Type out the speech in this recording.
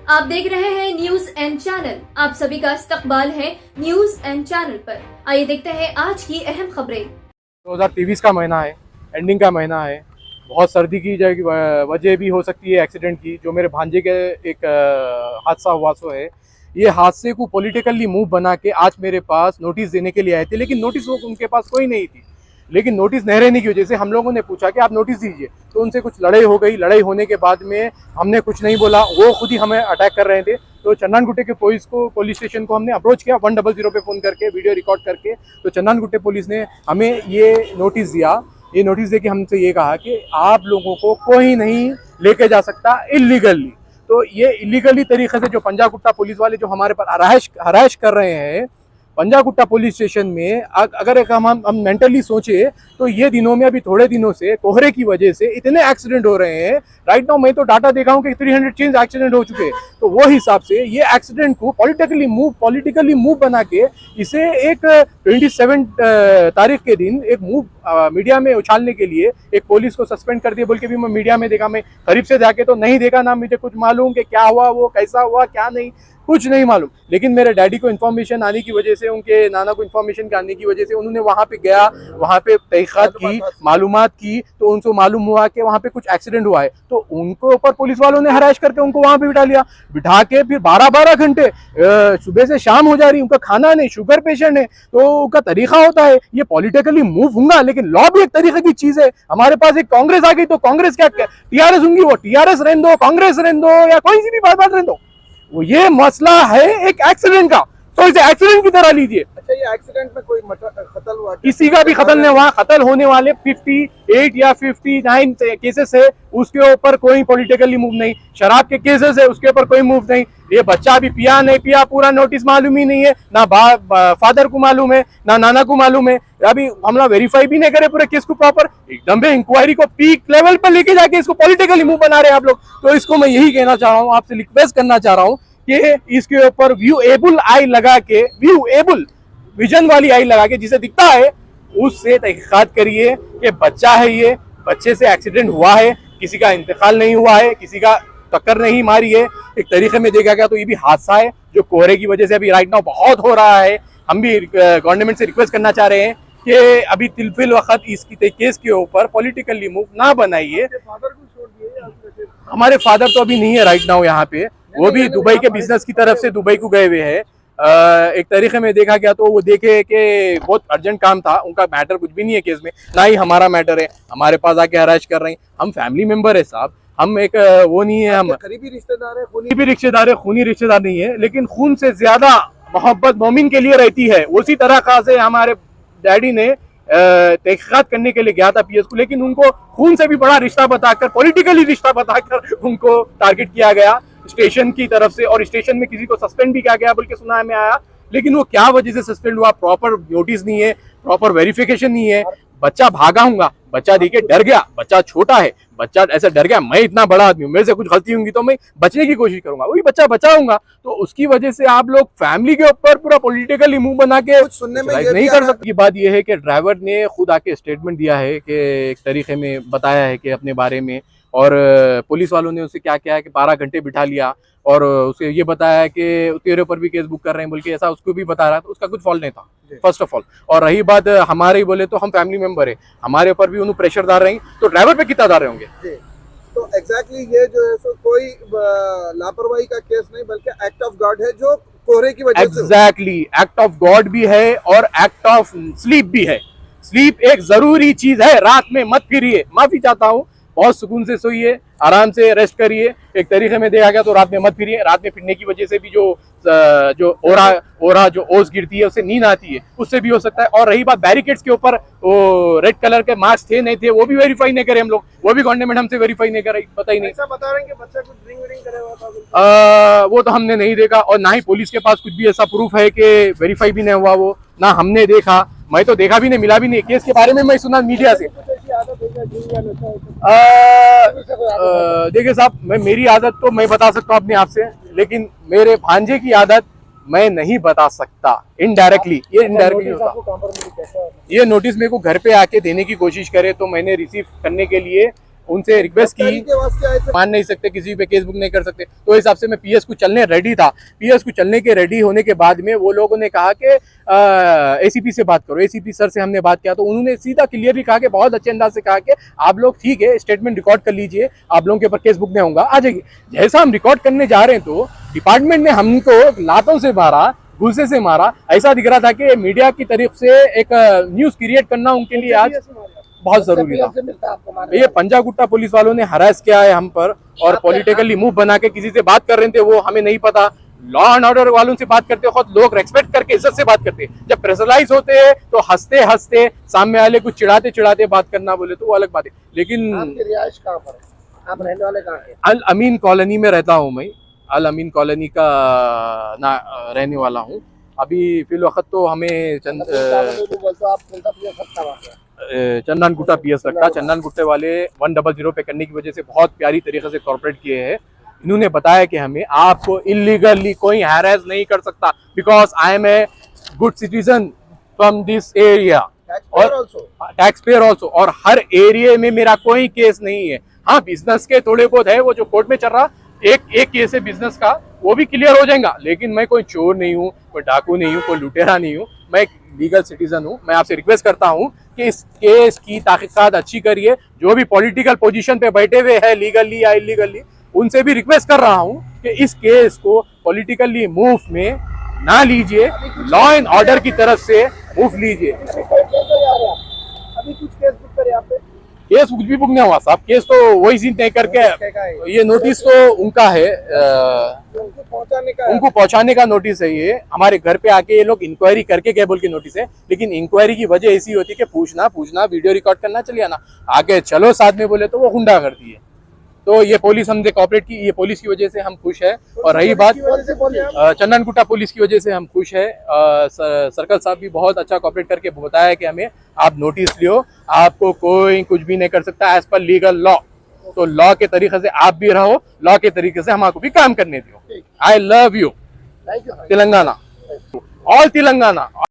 आप देख रहे हैं न्यूज एंड चैनल। आप सभी का इस्तकबाल है न्यूज एंड चैनल पर। आइए देखते हैं आज की अहम खबरें। 2023 का महीना है, एंडिंग का महीना है। बहुत सर्दी की वजह भी हो सकती है एक्सीडेंट की। जो मेरे भांजे के एक हादसा हुआ सो है, ये हादसे को पॉलिटिकली मूव बना के आज मेरे पास नोटिस देने के लिए आए थे, लेकिन नोटिस वो उनके पास कोई नहीं थी। लेकिन नोटिस नहीं रहने की वजह से हम लोगों ने पूछा कि आप नोटिस दीजिए, तो उनसे कुछ लड़ाई हो गई। लड़ाई होने के बाद में हमने कुछ नहीं बोला, वो खुद ही हमें अटैक कर रहे थे। तो चन्नानगुट्टे के पुलिस स्टेशन को हमने अप्रोच किया 100 पे फ़ोन करके, वीडियो रिकॉर्ड करके। तो चन्नानगुट्टे पुलिस ने हमें ये नोटिस दिया। ये नोटिस दे के हमसे ये कहा कि आप लोगों को कोई नहीं लेके जा सकता इलीगली। तो ये इलीगली तरीके से जो पंजागुट्टा पुलिस वाले जो हमारे पर हराश कर रहे हैं पंजागुट्टा पुलिस स्टेशन में, अगर एक हम मेंटली सोचे तो ये दिनों में, अभी थोड़े दिनों से कोहरे की वजह से इतने एक्सीडेंट हो रहे हैं। राइट नाउ मैं तो डाटा देखा हूँ कि 300 चेंज एक्सीडेंट हो चुके हैं। तो वो हिसाब से ये एक्सीडेंट को पॉलिटिकली मूव बना के इसे एक 27 तारीख के दिन एक मूव मीडिया में उछालने के लिए एक पुलिस को सस्पेंड कर दिया बोल के भी मैं मीडिया में देखा। मैं करीब से जाके तो नहीं देखा, ना मुझे कुछ मालूम कि क्या हुआ, वो कैसा हुआ, क्या नहीं, कुछ नहीं मालूम। लेकिन मेरे डैडी को इन्फॉर्मेशन आने की वजह से, उनके नाना को इन्फॉर्मेशन आने की वजह से उन्होंने वहाँ पे गया, वहाँ पे तहकीकात की, मालूमात की। तो उनको मालूम हुआ कि वहाँ पे कुछ एक्सीडेंट हुआ है। तो उनको ऊपर पुलिस वालों ने हराश करके उनको वहाँ पे बिठा के फिर 12-12 घंटे सुबह से शाम हो जा रही, उनका खाना नहीं, शुगर पेशेंट है। तो उनका तरीका होता है, ये पॉलिटिकली मूव होगा, लेकिन लॉ भी एक तरीके की चीज है। हमारे पास एक कांग्रेस आ गई तो कांग्रेस क्या टीआरएस होंगी, वो टीआरएस रहने दो, कांग्रेस रहने दो, या कोई सी भी बात रहने दो। वो ये मसला है एक एक्सीडेंट का, तो इसे एक्सीडेंट की तरह लीजिए। अच्छा, ये एक्सीडेंट में कोई कत्ल हुआ? किसी का भी कत्ल नहीं हुआ। कत्ल होने वाले 58 या 59 केसेस है, उसके ऊपर कोई पॉलिटिकली मूव नहीं। शराब के केसेस है, उसके ऊपर कोई मूव नहीं। ये बच्चा भी पिया नहीं पिया पूरा नोटिस मालूम ही नहीं है, ना फादर को मालूम है, ना नाना को मालूम है। अभी हम लोग वेरीफाई भी नहीं करे पूरे केस को प्रॉपर, एकदम इंक्वायरी को पीक लेवल पर लेके जाके इसको पॉलिटिकली मूव बना रहे हैं आप लोग। तो इसको मैं यही कहना चाह रहा हूँ, आपसे रिक्वेस्ट करना चाह रहा हूँ कि इसके ऊपर व्यूएबल आई लगा के, व्यूएबल विजन वाली आई लगा के, जिसे दिखता है उससे तहकीकात करिए कि बच्चा है, ये बच्चे से एक्सीडेंट हुआ है, किसी का इंतकाल नहीं हुआ है, किसी का टक्कर नहीं मारी है। एक तरीके में देखा गया तो ये भी हादसा है जो कोहरे की वजह से अभी राइट नाउ बहुत हो रहा है। हम भी गवर्नमेंट से रिक्वेस्ट करना चाह रहे हैं कि अभी तिलफिल वक्त इसकी केस के ऊपर पॉलिटिकली मूव ना बनाइए। हमारे फादर तो अभी नहीं है राइट नाउ यहाँ पे, वो भी दुबई के बिजनेस की तरफ से दुबई को गए हुए हैं। एक तरीके में देखा गया तो वो देखे कि बहुत अर्जेंट काम था, उनका मैटर कुछ भी नहीं है केस में, ना ही हमारा मैटर है। हमारे पास आके हराश कर रहे हैं। हम फैमिली मेंबर है साहब, हम एक वो नहीं है, हम करीबी रिश्तेदार है, खूनी रिश्तेदार नहीं है, लेकिन खून से ज्यादा मोहब्बत मोमिन के लिए रहती है। उसी तरह से हमारे डैडी ने तहकीकात करने के लिए गया था पीएस को, लेकिन उनको खून से भी बड़ा रिश्ता बताकर, पॉलिटिकली रिश्ता बताकर उनको टारगेट किया गया स्टेशन की तरफ से। और स्टेशन में किसी को सस्पेंड भी किया गया बोल के सुना में आया, लेकिन वो क्या वजह से सस्पेंड हुआ प्रॉपर नोटिस नहीं है, प्रॉपर वेरिफिकेशन नहीं है। बच्चा भागा हूंगा, बच्चा देखिए डर गया, बच्चा छोटा है, बच्चा ऐसा डर गया। मैं इतना बड़ा आदमी हूँ, मेरे से कुछ गलती होंगी तो मैं बचने की कोशिश करूंगा, वही बच्चा बचाऊंगा। तो उसकी वजह से आप लोग फैमिली के ऊपर पूरा पॉलिटिकली मुंह बना के सुनने में नहीं कर सकते। बात यह है कि ड्राइवर ने खुद आके स्टेटमेंट दिया है कि एक तरीके में बताया है कि अपने बारे में, और पुलिस वालों ने उसे क्या किया है कि 12 घंटे बिठा लिया और उसे ये बताया है कि तेरे ऊपर भी केस बुक कर रहे हैं बोल के, ऐसा उसको भी बता रहा था। उसका कुछ फॉल्ट नहीं था फर्स्ट ऑफ ऑल। और रही बात हमारे ही बोले तो हम फैमिली मेंबर है, हमारे ऊपर भी उन्हें प्रेशर डाल रहे हैं, तो ड्राइवर पे कितना डाल रहे होंगे। तो एग्जैक्टली ये जो है सो कोई लापरवाही का केस नहीं, बल्कि एक्ट ऑफ गॉड है जो कोहरे की वजह से। एग्जैक्टली, एक्ट ऑफ गॉड भी है और एक्ट ऑफ स्लीप भी है। स्लीप एक जरूरी चीज है, रात में मत फिरिए। माफी चाहता हूँ, बहुत सुकून से सोइए, आराम से रेस्ट करिए। एक तरीके में देखा गया तो रात में मत फिरिए। रात में फिरने की वजह से भी जो ओरा जो ओस गिरती है, उससे नींद आती है, उससे भी हो सकता है। और रही बात बैरिकेड्स के ऊपर वो रेड कलर के मास्क थे नहीं थे, वो भी वेरीफाई नहीं करे हम लोग, वो भी गवर्नमेंट हमसे वेरीफाई नहीं करे, पता ही नहीं। ऐसा बता रहे हैं कि बच्चा कुछ ड्रिंक व्रिंक करे हुआ था? वो तो हमने नहीं देखा, और ना ही पुलिस के पास कुछ भी ऐसा प्रूफ है कि वेरीफाई भी नहीं हुआ, वो ना हमने देखा। मैं तो देखा भी नहीं, मिला भी नहीं। केस के बारे में मैं सुना मीडिया से। देखिए साहब, मेरी आदत तो मैं बता सकता हूँ अपने आप से, लेकिन मेरे भांजे की आदत मैं नहीं बता सकता। इनडायरेक्टली, ये इनडायरेक्टली होता। ये नोटिस मेरे को घर पे आके देने की कोशिश करे तो मैंने रिसीव करने के लिए उनसे रिक्वेस्ट गिरफ्तारी की, के वास्ते आए थे। मान नहीं सकते, किसी पे केस बुक नहीं कर सकते, तो हिसाब से मैं पीएस को चलने रेडी था। पीएस को चलने के रेडी होने के बाद में वो लोगों ने कहा कि एसीपी से बात करो। एसीपी सर से हमने बात किया तो उन्होंने सीधा क्लियरली कहा कि बहुत अच्छे अंदाज से कहा कि आप लोग ठीक है स्टेटमेंट रिकॉर्ड कर लीजिए, आप लोगों के ऊपर केस बुक नहीं होगा, आ जाइए। जैसा हम रिकॉर्ड करने जा रहे हैं तो डिपार्टमेंट ने हमको लातों से मारा, गुस्से से मारा। ऐसा दिख रहा था कि मीडिया की तरफ से एक न्यूज क्रिएट करना उनके लिए आज बहुत जरूरी था। ये पंजागुट्टा पुलिस वालों ने हरास किया है हम पर, और पॉलिटिकली मूव बना के किसी से बात कर रहे थे, वो हमें नहीं पता। लॉ एंड ऑर्डर वालों से बात करते वक्त लोग रेस्पेक्ट करके इज्जत से बात करते हैं। जब प्रेशराइज होते हैं तो हंसते हंसते सामने वाले को चिढ़ाते चिढ़ाते बात करना बोले तो वो अलग बात है। लेकिन आपकी रिहाइश कहाँ पर है? आप रहने वाले कहाँ के? अल अमीन कॉलोनी में रहता हूँ मैं, अल अमीन कॉलोनी का रहने वाला हूँ। अभी फिलवक्त तो हमें चंदन गुट्टा पीएस लगता है। चंदन गुट्टे वाले 100 पे करने की वजह से बहुत प्यारी तरीके से कॉर्पोरेट किए हैं। इन्होंने बताया कि हमें आपको इलीगली कोई हैरेस नहीं कर सकता, because I am a good citizen from this area और टैक्स पेयर ऑल्सो, और हर एरिया में मेरा कोई केस नहीं है। हाँ, बिजनेस के थोड़े बहुत है, वो जो कोर्ट में चल रहा, एक केस है बिजनेस का, वो भी क्लियर हो जाएगा। लेकिन मैं कोई चोर नहीं हूँ, कोई डाकू नहीं हूँ, कोई लुटेरा नहीं हूँ, मैं एक लीगल सिटीजन हूँ। मैं आपसे रिक्वेस्ट करता हूँ कि इस केस की तहकीकात अच्छी करिए। जो भी पॉलिटिकल पोजीशन पे बैठे हुए हैं लीगली या इलीगली, उनसे भी रिक्वेस्ट कर रहा हूँ कि इस केस को पॉलिटिकली मूव में ना लीजिए, लॉ एंड ऑर्डर की तरफ से मूव लीजिए। अभी कुछ केस बुक करे आप पे? केस कुछ भी बुक नहीं हुआ साहब, केस तो वही सीन तय करके ये नोटिस तो उनका है, उनको पहुंचाने का नोटिस है। ये हमारे घर पे आके ये लोग इंक्वायरी करके क्या बोल के नोटिस है, लेकिन इंक्वायरी की वजह ऐसी होती है कि पूछना वीडियो रिकॉर्ड करना, चलिए आना आगे चलो साथ में बोले तो वो गुंडा करती है। तो ये पुलिस हमने कॉपरेट की, ये पुलिस की वजह से हम खुश है। और रही बात चंदनगुट्टा पुलिस की वजह से हम खुश है। सर्कल साहब भी बहुत अच्छा कॉपरेट करके बताया कि हमें आप नोटिस लियो, आपको कोई कुछ भी नहीं कर सकता एज पर लीगल लॉ। तो लॉ के तरीके से आप भी रहो, लॉ के तरीके से हमको भी काम करने दो। I love you Telangana, all Telangana.